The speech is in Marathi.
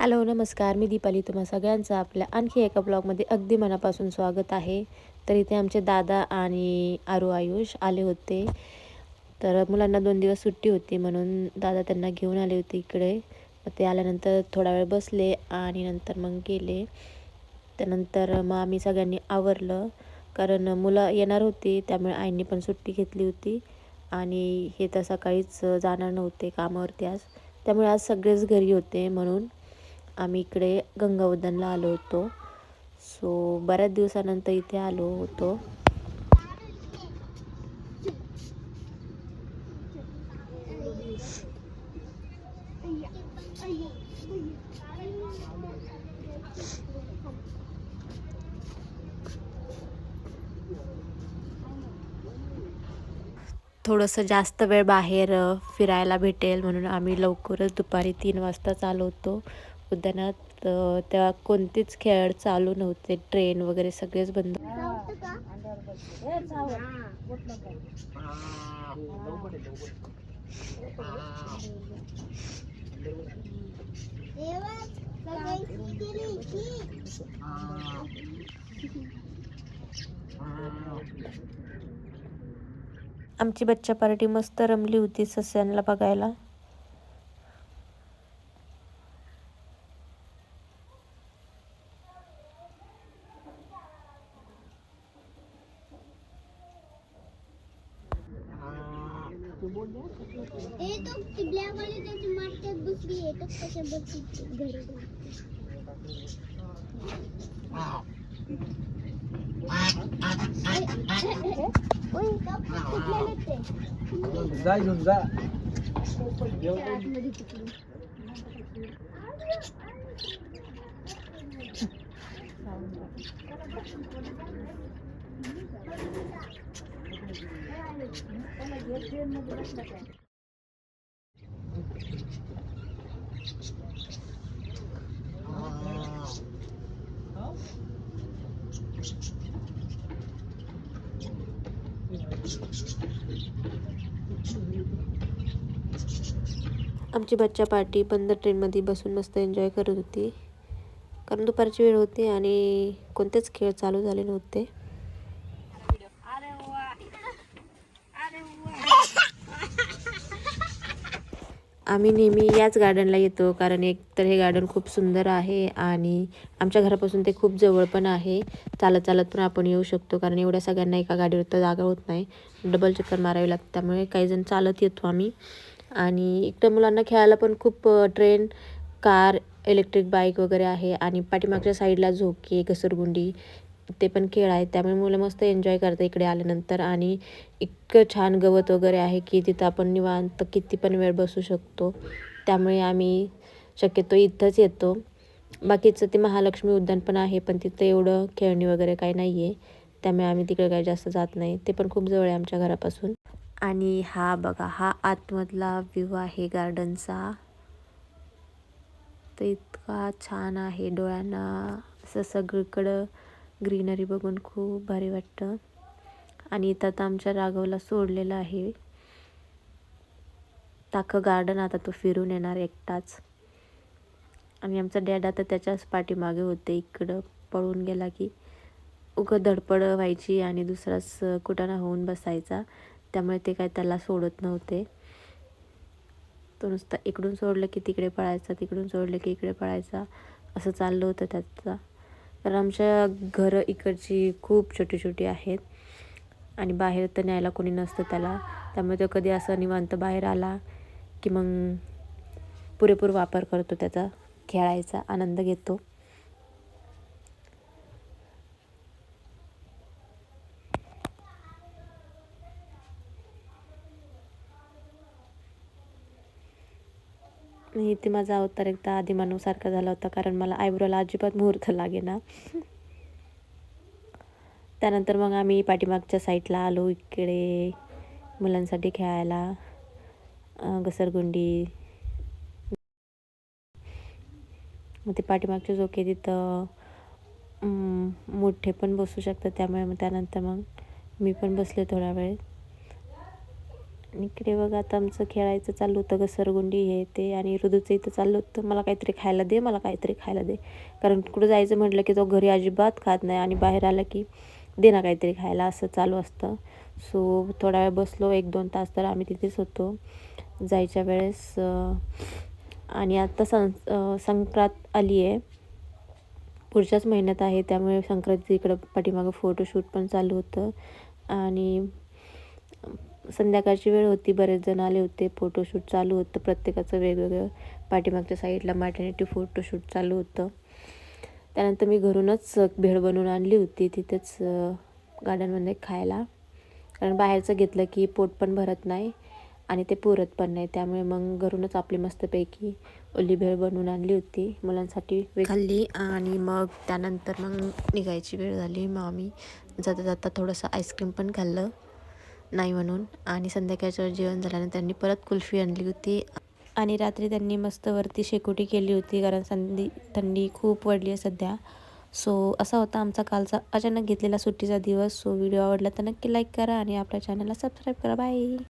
हॅलो, नमस्कार. मी दीपाली. तुम्हा सगळ्यांचं आपल्या आणखी एका ब्लॉगमध्ये अगदी मनापासून स्वागत आहे. तर इथे आमचे दादा आणि आयुष आले होते. तर मुलांना 2 दिवस सुट्टी होती म्हणून दादा त्यांना घेऊन आले होते इकडे. मग ते आल्यानंतर थोडा वेळ बसले आणि नंतर मग गेले. त्यानंतर मग आम्ही सगळ्यांनी आवरलं, कारण मुलं येणार होती त्यामुळे आईंनी पण सुट्टी घेतली होती आणि हे तर सकाळीच जाणार नव्हते कामावरती आज. त्यामुळे आज सगळेच घरी होते म्हणून आम्ही इकडे गंगा उद्यानला आलो होतो. सो बऱ्याच दिवसानंतर इथे आलो होतो. थोडंसं जास्त वेळ बाहेर फिरायला भेटेल म्हणून आम्ही लवकरच दुपारी 3 वाजताच आलो होतो उद्यानात. तेव्हा कोणतेच खेळ चालू नव्हते, ट्रेन वगैरे सगळेच बंद. आमची बच्चा पार्टी मस्त रमली होती सस्यांना बघायला. तो ब्लॅक वाली त्याची मार्केट दुसरी आहे तो कशा बसली घरी ओय कप कुठले ते जा घेऊन जा. आमची बच्चा पार्टी बंद ट्रेनमध्ये बसून मस्त एन्जॉय करत होती, कारण दुपारची वेळ होती आणि कोणतेच खेळ चालू झाले नव्हते. आम्ही नेहमी याच गार्डनला येतो, कारण एक तर हे गार्डन खूप सुंदर आहे आणि आमच्या घरापासून ते खूप जवळ पण आहे. चालत चालत पण आपण येऊ शकतो, कारण एवढ्या सगळ्यांना एका गाडीवर तर जागा होत नाही, डबल चक्कर मारावी लागते. त्यामुळे काही जण चालत येतो आम्ही. आणि इकडं मुलांना खेळायला पण खूप ट्रेन, कार, इलेक्ट्रिक बाईक वगैरे आहे आणि पाठीमागच्या साईडला झोके, घसरगुंडी ते पण खेळ आहेत. त्यामुळे मुलं मस्त एन्जॉय करतात इकडे आल्यानंतर. आणि इतकं छान गवत वगैरे आहे की तिथं आपण निवांत किती पण वेळ बसू शकतो. त्यामुळे आम्ही शक्यतो इथंच येतो. बाकीचं ते महालक्ष्मी उद्यान पण आहे, पण तिथं एवढं खेळणी वगैरे काही नाही आहे, त्यामुळे आम्ही तिकडे काही जास्त जात नाही. ते पण खूप जवळ आहे आमच्या घरापासून. आणि हा बघा, हा आतमधला व्ह्यू आहे गार्डनचा. तर इतका छान आहे, डोळ्यांना असं सगळीकडं ग्रीनरी बघून खूप भारी वाटतं. आणि इथं आता आमच्या राघवला सोडलेलं आहे. अख्खं गार्डन आता तो फिरून येणार एकटाच. आणि आमचा डॅड आता त्याच्याच पाठीमागे होते. इकडं पळून गेला की उगं धडपड व्हायची आणि दुसराच कुटाणा होऊन बसायचा, त्यामुळे ते काय त्याला सोडत नव्हते. तो नुसता इकडून सोडलं की तिकडे पळायचा, तिकडून सोडलं की इकडे पळायचा, असं चाललं होतं त्याचं. तर आमच्या घरं इकडची खूप छोटी छोटी आहेत आणि बाहेर तर न्यायला कोणी नसतं त्याला. त्यामुळे तो कधी असं निवांत बाहेर आला की मग पुरेपूर वापर करतो त्याचा, खेळायचा आनंद घेतो. इथे माझा अवतार एकदा आदिमानवसारखा झाला होता, कारण मला आयब्रोला अजिबात मुहूर्त लागेना. त्यानंतर मग आम्ही पाठीमागच्या साईडला आलो इकडे मुलांसाठी खेळायला. घसरगुंडी, मग ते पाठीमागचे झोके तिथं मोठे पण बसू शकतात, त्यामुळे मग त्यानंतर मग मी पण बसले थोडा वेळ. इकडे बघा आता आमचं खेळायचं चालू होतं घसरगुंडी हे ते, आणि ऋतूचं इथं चाललं होतं मला काहीतरी खायला दे, मला काहीतरी खायला दे. कारण कुठं जायचं म्हटलं की तो घरी अजिबात खात नाही, आणि बाहेर आला की दे ना काहीतरी खायला असं चालू असतं. सो थोडा वेळ बसलो, 1-2 तास तर आम्ही तिथेच होतो जायच्या वेळेस. आणि आता संक्रांत आली आहे, पुढच्याच महिन्यात आहे, त्यामुळे संक्रांती इकडं पाठीमागं फोटोशूट पण चालू होतं. आणि संध्याकाळची वेळ होती, बरेच जण आले होते, फोटोशूट चालू होतं प्रत्येकाचं वेगवेगळं. पाठीमागच्या साईडला मॅटर्निटी फोटोशूट चालू होतं. त्यानंतर मी घरूनच भेळ बनवून आणली होती तिथेच गार्डनमध्ये खायला, कारण बाहेरचं घेतलं की पोट पण भरत नाही आणि ते पुरत पण नाही. त्यामुळे मग घरूनच आपली मस्तपैकी ओली भेळ बनवून आणली होती, मुलांसाठी खाल्ली. आणि मग त्यानंतर मग निघायची वेळ झाली, मग आम्ही जाता जाता थोडंसं आईस्क्रीम पण खाल्लं नाही म्हणून. आणि संध्याकाळचं जेवण झाल्यानंतर त्यांनी परत कुल्फी आणली होती, आणि रात्री त्यांनी मस्त वरती शेकोटी केली होती, कारण थंडी खूप वाढली आहे सध्या. सो असा होता आमचा कालचा अचानक घेतलेला सुट्टीचा दिवस. सो व्हिडिओ आवडला तर नक्की लाईक करा आणि आपल्या चॅनलला सबस्क्राईब करा. बाय.